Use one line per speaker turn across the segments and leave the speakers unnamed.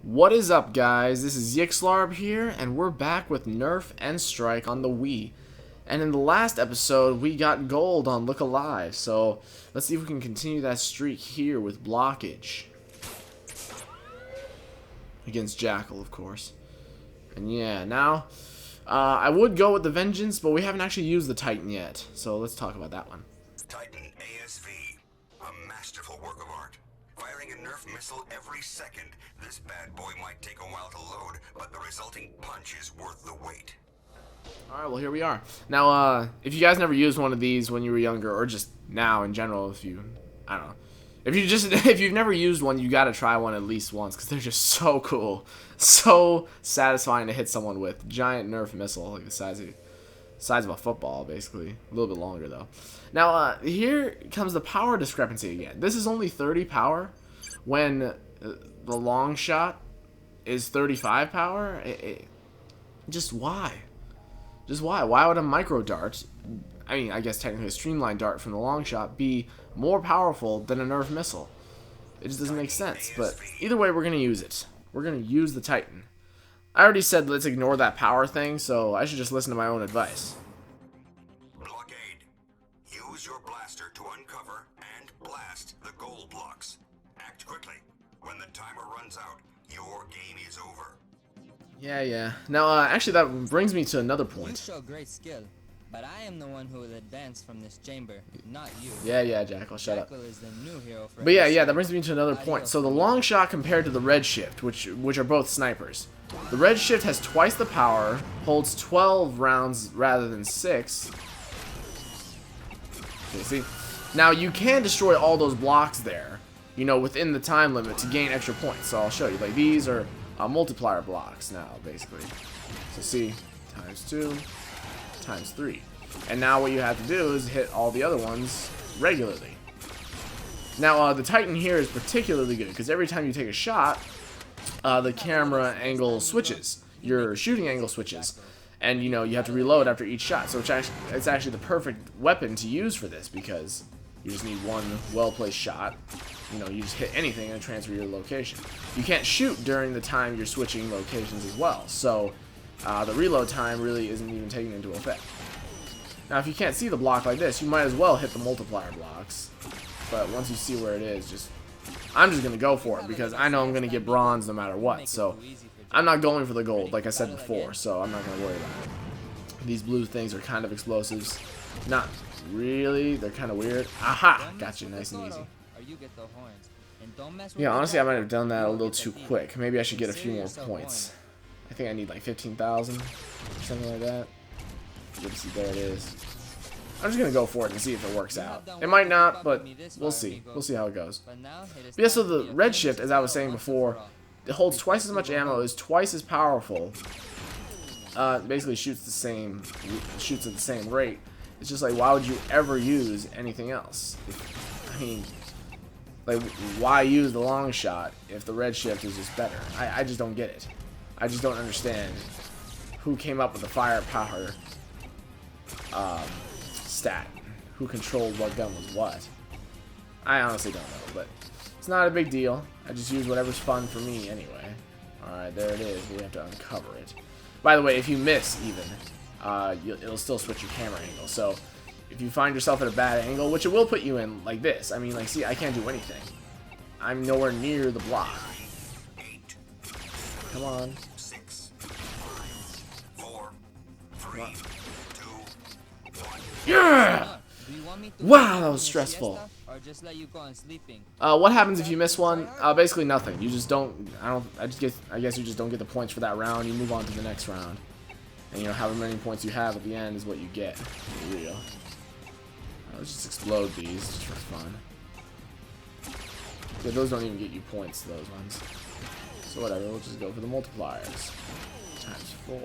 What is up, guys? This is Yxlarb here, and we're back with Nerf and Strike on the Wii. And in the last episode, we got gold on Look Alive, so let's see if we can continue that streak here with blockage. Against Jackal, of course. And yeah, now, I would go with the Vengeance, but we haven't actually used the Titan yet, so let's talk about that one.
Titan ASV, a masterful work of art. Firing a Nerf missile every second, this bad boy might take a while to load, but the resulting punch is worth the wait.
Alright, well here we are. Now, if you guys never used one of these when you were younger, or just now in general, I don't know. If you've never used one, you gotta try one at least once, because they're just so cool. So satisfying to hit someone with. Giant Nerf missile, like the size of a football, basically. A little bit longer, though. Now, here comes the power discrepancy again. This is only 30 power, when the long shot is 35 power. Just why? Just why? Why would a micro dart, I mean, I guess technically a streamlined dart from the long shot, be more powerful than a Nerf missile? It just doesn't make sense. But either way, we're going to use it. We're going to use the Titan. I already said let's ignore that power thing, so I should just listen to my own advice.
Blockade. Use your blaster to uncover and blast the gold blocks. Act quickly. When the timer runs out, your game is over.
Yeah. Now, actually, that brings me to another point.
You show great skill, but I am the one who will advance from this chamber, not you.
Yeah, Jackal, shut up.
Jackal is the new hero for
But yeah, that brings me to another point. So the long shot compared to the red shift, which are both snipers. The red shift has twice the power, holds 12 rounds rather than 6. Okay, see? Now you can destroy all those blocks there, you know, within the time limit to gain extra points. So I'll show you. Like, these are multiplier blocks now, basically. So see, times 2, times 3. And now what you have to do is hit all the other ones regularly. Now, the Titan here is particularly good, because every time you take a shot, the camera angle switches. Your shooting angle switches. And, you know, you have to reload after each shot. So it's actually the perfect weapon to use for this, because you just need one well-placed shot. You know, you just hit anything and transfer your location. You can't shoot during the time you're switching locations as well. So, the reload time really isn't even taken into effect. Now, if you can't see the block like this, you might as well hit the multiplier blocks. But once you see where it is, I'm just going to go for it, because I know I'm going to get bronze no matter what. So, I'm not going for the gold, like I said before, so I'm not going to worry about it. These blue things are kind of explosives. Not really. They're kind of weird. Aha! Gotcha, nice and easy. Yeah, honestly, I might have done that a little too quick. Maybe I should get a few more points. I think I need like 15,000 or something like that. Good to see, there it is. I'm just going to go for it and see if it works out. It might not, but we'll see. We'll see how it goes. But yeah, so the red shift, as I was saying before, it holds twice as much ammo, is twice as powerful. Basically shoots at the same rate. It's just like, why would you ever use anything else? I mean, like, why use the long shot if the red shift is just better? I just don't get it. I just don't understand who came up with the firepower stat. Who controlled what gun was what. I honestly don't know, but it's not a big deal. I just use whatever's fun for me anyway. Alright, there it is. We have to uncover it. By the way, if you miss even, it'll still switch your camera angle. So if you find yourself at a bad angle, which it will put you in like this. I mean, like, see, I can't do anything. I'm nowhere near the block. Come on.
6, 5, 4, 3, 2, 1.
Yeah! Wow, that was stressful. What happens if you miss one? Basically nothing. You just don't. I guess you just don't get the points for that round. You move on to the next round, and you know, however many points you have at the end is what you get. For real. Let's just explode these just for fun. Yeah, those don't even get you points. Those ones. So whatever. We'll just go for the multipliers. Times 4.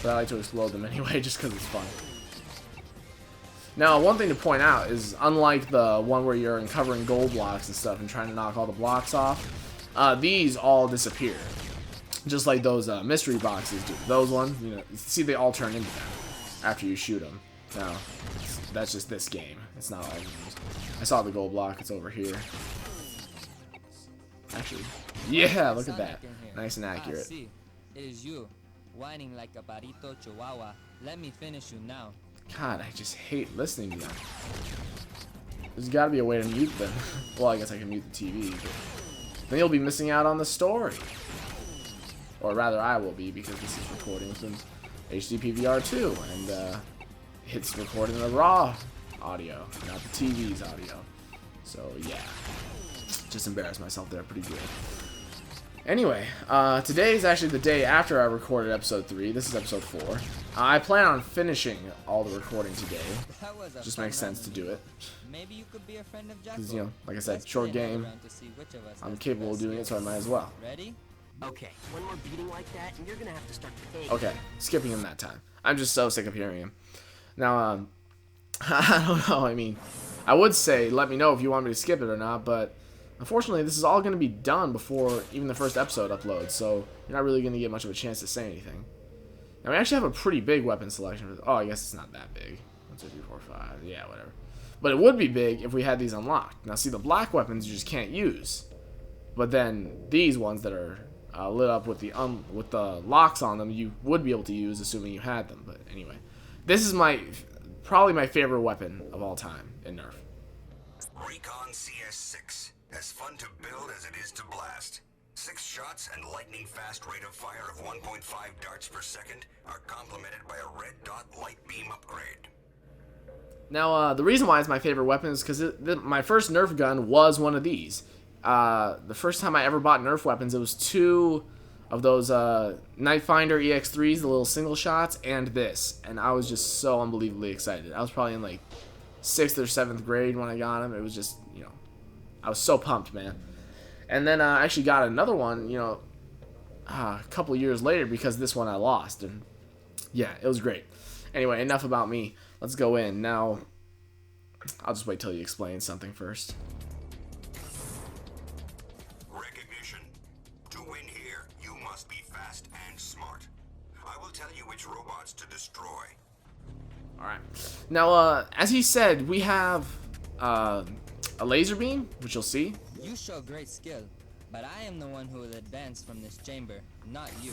But I like to explode them anyway, just because it's fun. Now, one thing to point out is, unlike the one where you're uncovering gold blocks and stuff and trying to knock all the blocks off, these all disappear. Just like those mystery boxes do. Those ones, you know, see, they all turn into them after you shoot them. Now, that's just this game. It's not all games. I saw the gold block. It's over here. Actually, yeah, look at
Sonic
that.
in here.
Nice and accurate.
See, it is you, whining like a barito chihuahua. Let me finish you now.
God, I just hate listening to them. There's got to be a way to mute them. Well, I guess I can mute the TV. But then you'll be missing out on the story. Or rather, I will be, because this is recording some HD PVR2, and it's recording the raw audio, not the TV's audio. So yeah, just embarrassed myself there pretty good. Anyway, today is actually the day after I recorded episode 3. This is episode 4. I plan on finishing all the recording today. Just makes sense to do it.
Maybe you could be a friend of Jackal.
Because, you know, like I said, short game. I'm capable of doing it, so I might as well.
Ready?
Okay, one more beating like that, and you're gonna have to start paying.
Okay, skipping him that time. I'm just so sick of hearing him. Now, I don't know. I mean, I would say let me know if you want me to skip it or not, but unfortunately, this is all going to be done before even the first episode uploads, so you're not really going to get much of a chance to say anything. Now, we actually have a pretty big weapon selection. Oh, I guess it's not that big. 1, 2, 3, 4, 5. Yeah, whatever. But it would be big if we had these unlocked. Now, see, the black weapons you just can't use. But then these ones that are lit up with the locks on them, you would be able to use, assuming you had them. But anyway, this is probably my favorite weapon of all time in Nerf.
Recon CS6. As fun to build as it is to blast. 6 shots and lightning fast rate of fire of 1.5 darts per second are complemented by a red dot light beam upgrade.
Now, the reason why it's my favorite weapon is because my first Nerf gun was one of these. The first time I ever bought Nerf weapons, it was 2 of those Night Finder EX3s, the little single shots, and this. And I was just so unbelievably excited. I was probably in like 6th or 7th grade when I got them. It was just, you know, I was so pumped, man. And then I actually got another one, you know, a couple years later, because this one I lost. And yeah, it was great. Anyway, enough about me. Let's go in. Now, I'll just wait till you explain something first.
Recognition. To win here, you must be fast and smart. I will tell you which robots to destroy.
Alright. Now, as he said, we have a laser beam, which you'll see.
You show great skill, but I am the one who will advance from this chamber, not you.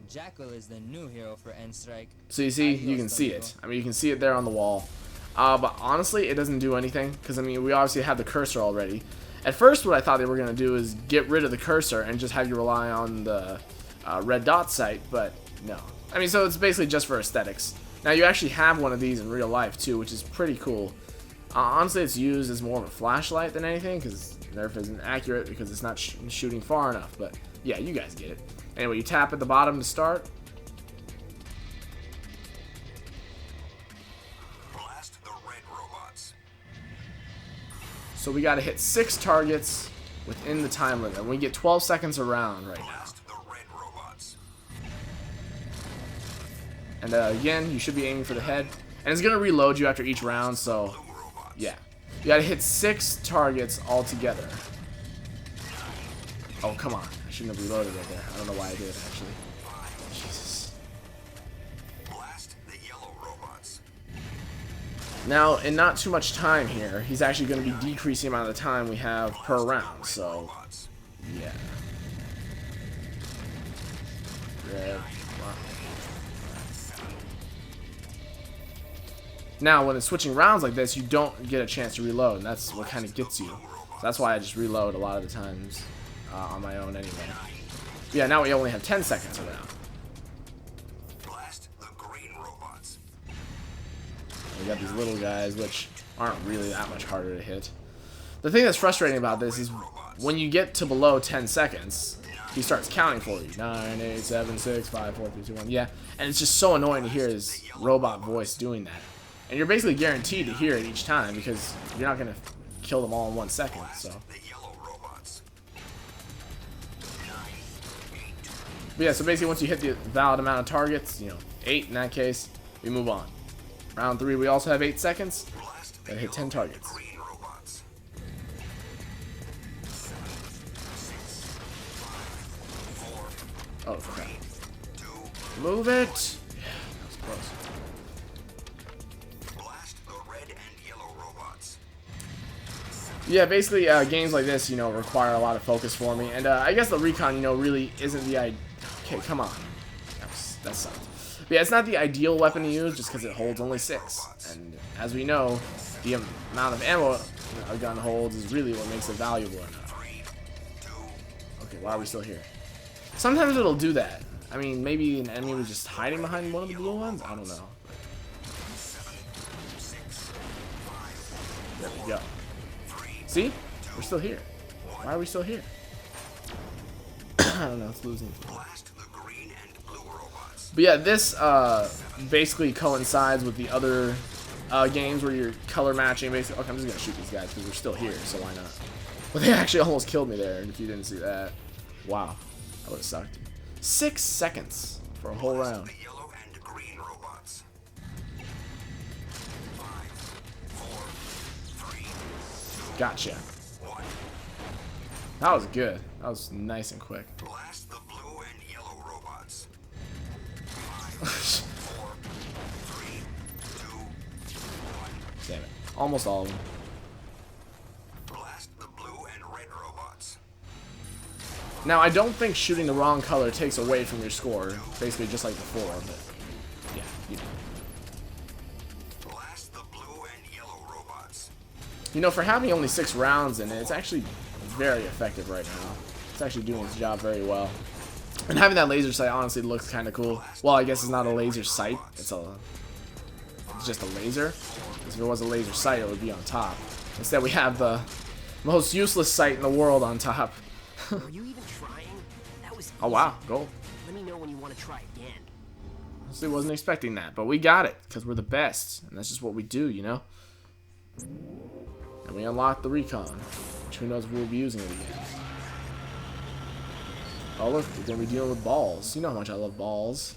Jackal is the new hero for End Strike.
So you see, you can see it. I mean, you can see it there on the wall. But honestly, it doesn't do anything, because, I mean, we obviously have the cursor already. At first, what I thought they were going to do is get rid of the cursor and just have you rely on the red dot sight, but no. I mean, so it's basically just for aesthetics. Now, you actually have one of these in real life, too, which is pretty cool. Honestly, it's used as more of a flashlight than anything, because Nerf isn't accurate because it's not shooting far enough, but yeah, you guys get it. Anyway, you tap at the bottom to start.
Blast the red robots.
So we got to hit 6 targets within the time limit. We get 12 seconds around right now.
Blast the red robots.
And again, you should be aiming for the head. And it's going to reload you after each round, so
Blue robots.
yeah. You got to hit 6 targets altogether. Oh, come on. I shouldn't have reloaded right there. I don't know why I did, actually. Jesus.
Blast the yellow robots.
Now, in not too much time here, he's actually going to be decreasing the amount of time we have per round, so
Robots.
yeah. Red. Wow. Now, when it's switching rounds like this, you don't get a chance to reload, and that's what kind of gets you. So that's why I just reload a lot of the times on my own anyway. But yeah, now we only have 10 seconds around.
Blast the green robots.
We got these little guys, which aren't really that much harder to hit. The thing that's frustrating about this is when you get to below 10 seconds, he starts counting for you. 9, 8, 7, 6, 5, 4, 3, 2, 1. Yeah, and it's just so annoying to hear his robot voice doing that. And you're basically guaranteed to hear it each time because you're not going to kill them all in 1 second. So,
The yellow robots. 9, 8.
but yeah, so basically once you hit the valid amount of targets, you know, 8 in that case, we move on. Round 3, we also have 8 seconds.
Blast the
Gotta hit 10
yellow
targets.
and green robots. 4,
Oh, crap.
2.
Move it! Yeah, that was close.
Blast the red and yellow robots.
Yeah, basically, games like this, you know, require a lot of focus for me. And I guess the recon, you know, really isn't the idea. Okay, come on. That sucked. But yeah, it's not the ideal weapon to use just because it holds only 6. And as we know, the amount of ammo a gun holds is really what makes it valuable enough. Okay, why are we still here? Sometimes it'll do that. I mean, maybe an enemy was just hiding behind one of the blue ones? I don't know. There we go. See? We're still here. Why are we still here? I don't know, it's losing. But yeah, this basically coincides with the other games where you're color matching. Basically, okay, I'm just gonna shoot these guys because we're still here, so why not? But they actually almost killed me there. If you didn't see that, wow, that would have sucked. 6 seconds for a whole round. Gotcha. That was good. That was nice and quick.
Blast the blue and yellow robots. 5, 4, 3, 2, 1.
Damn it. Almost all of them.
Blast the blue and red robots.
Now, I don't think shooting the wrong color takes away from your score. Basically, just like before, but yeah, you know.
Blast the blue and yellow robots.
You know, for having only 6 rounds in it, it's actually very effective right now. It's actually doing its job very well. And having that laser sight honestly looks kind of cool. Well, I guess it's not a laser sight. It's just a laser. Because if it was a laser sight, it would be on top. Instead, we have the most useless sight in the world on top.
Are you even trying? That was
Oh, wow. Gold.
Let me know when you want to try again.
Honestly, wasn't expecting that. But we got it. Because we're the best. And that's just what we do, you know? And we unlocked the recon. Which who knows if we'll be using it again. Oh look, we're gonna be dealing with balls. You know how much I love balls.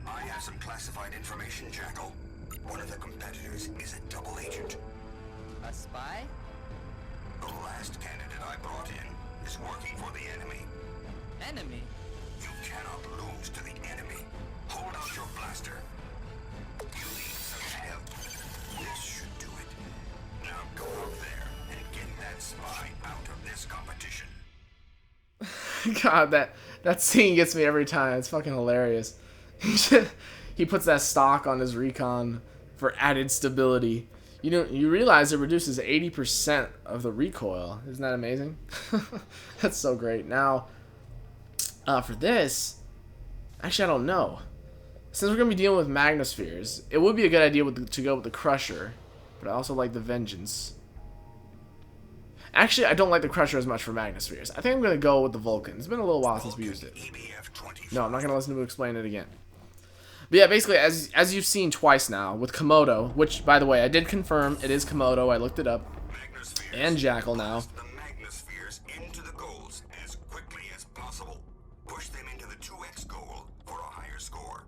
I have some classified information, Jackal. One of the competitors is a double agent.
A spy?
The last candidate I brought in is working for the enemy.
Enemy?
You cannot lose to the enemy. Hold out your blaster. You need some help. This should do it. Now go out there and get that spy out of this competition.
God, that scene gets me every time. It's fucking hilarious. He puts that stock on his recon for added stability. You know, you realize it reduces 80% of the recoil. Isn't that amazing? That's so great. Now, for this, actually, I don't know. Since we're going to be dealing with Magnospheres, it would be a good idea to go with the Crusher, but I also like the Vengeance. Actually, I don't like the Crusher as much for Magnospheres. I think I'm going to go with the Vulcan. It's been a little while since we used it. No, I'm not going to listen to him explain it again. But yeah, basically, as you've seen twice now, with Komodo, which, by the way, I did confirm it is Komodo. I looked it up. And Jackal now.
The Magnospheres into the goals as quickly as possible. Push them into the 2x goal for a higher score.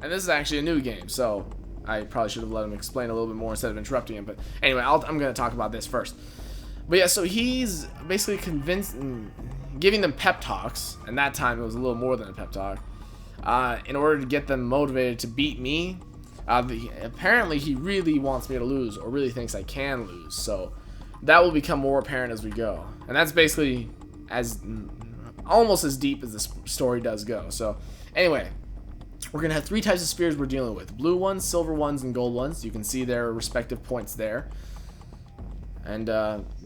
And this is actually a new game, so I probably should have let him explain a little bit more instead of interrupting him. But anyway, I'm going to talk about this first. But yeah, so he's basically giving them pep talks, and that time it was a little more than a pep talk, in order to get them motivated to beat me. Apparently, he really wants me to lose, or really thinks I can lose. So that will become more apparent as we go. And that's basically almost as deep as the story does go. So anyway, we're going to have 3 types of spears we're dealing with. Blue ones, silver ones, and gold ones. You can see their respective points there. And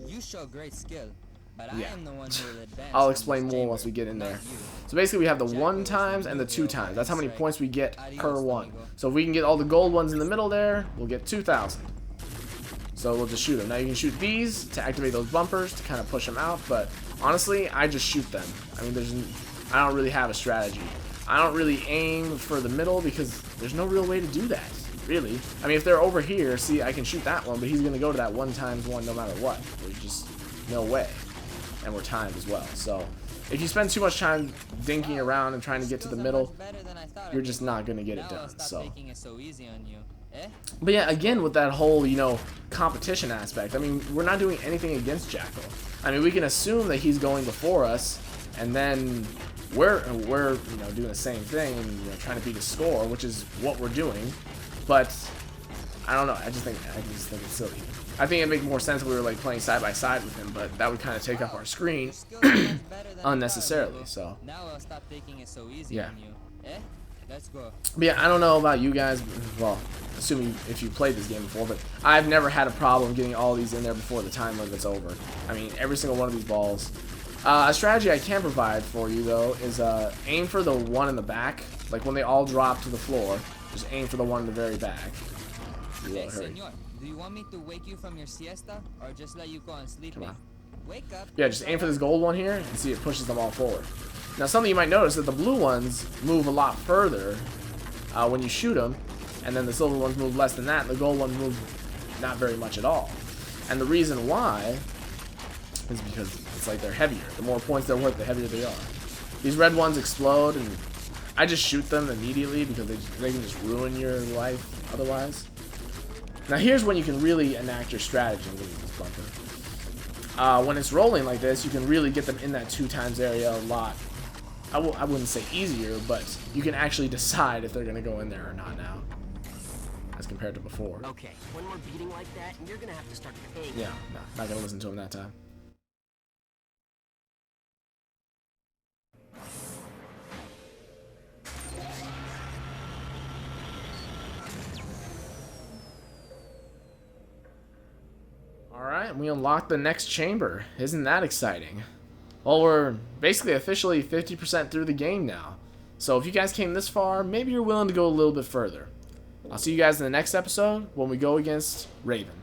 You show great skill, but
yeah.
I am the one who will advance.
I'll
from
explain
this
more
chamber,
once we get in there.
not you.
So basically we have the
Jackal
1
is
times
the
and the
new
2
hero
times.
of
That's how many
this
points we get
Adios,
per one.
amigo.
So if we can get all the gold ones in the middle there, we'll get 2,000. So we'll just shoot them. Now you can shoot these to activate those bumpers to kind of push them out, but honestly, I just shoot them. I mean, I don't really have a strategy. I don't really aim for the middle because there's no real way to do that, really. I mean, if they're over here, see, I can shoot that one, but he's going to go to that 1 times 1 no matter what. There's just no way. And we're timed as well. So if you spend too much time dinking around and trying to get to the middle, you're just not going to get it done. So. But yeah, again, with that whole, you know, competition aspect, I mean, we're not doing anything against Jackal. I mean, we can assume that he's going before us, and then we're you know, doing the same thing and, you know, trying to beat his score, which is what we're doing. But I don't know. I just think it's silly. I think it'd make more sense if we were like playing side by side with him, but that would kind of take up our screen
Skills are much better than
unnecessarily.
Bubble.
So
Now I'll stop taking it so easy
Yeah.
on you. Eh? Let's go.
but yeah, I don't know about you guys. Well, assuming if you played this game before, but I've never had a problem getting all these in there before the time limit's over. I mean, every single one of these balls. A strategy I can provide for you though is aim for the one in the back. Like when they all drop to the floor, just aim for the one in the very back. You
Hey,
won't hurry.
senor, do you want me to wake you from your siesta or just let you go on sleeping?
Come on.
Wake up.
Yeah, just aim for this gold one here and see it pushes them all forward. Now, something you might notice is that the blue ones move a lot further when you shoot them, and then the silver ones move less than that, and the gold ones move not very much at all. And the reason why is because it's like they're heavier. The more points they're worth, the heavier they are. These red ones explode, and I just shoot them immediately because they can just ruin your life otherwise. Now here's when you can really enact your strategy and this bumper. When it's rolling like this, you can really get them in that 2 times area a lot. I wouldn't say easier, but you can actually decide if they're going to go in there or not now, as compared to before.
Okay, one more beating like that, and you're gonna have to start paying.
Yeah, no, not going to listen to him that time. Alright, we unlocked the next chamber. Isn't that exciting? Well, we're basically officially 50% through the game now. So if you guys came this far, maybe you're willing to go a little bit further. I'll see you guys in the next episode when we go against Raven.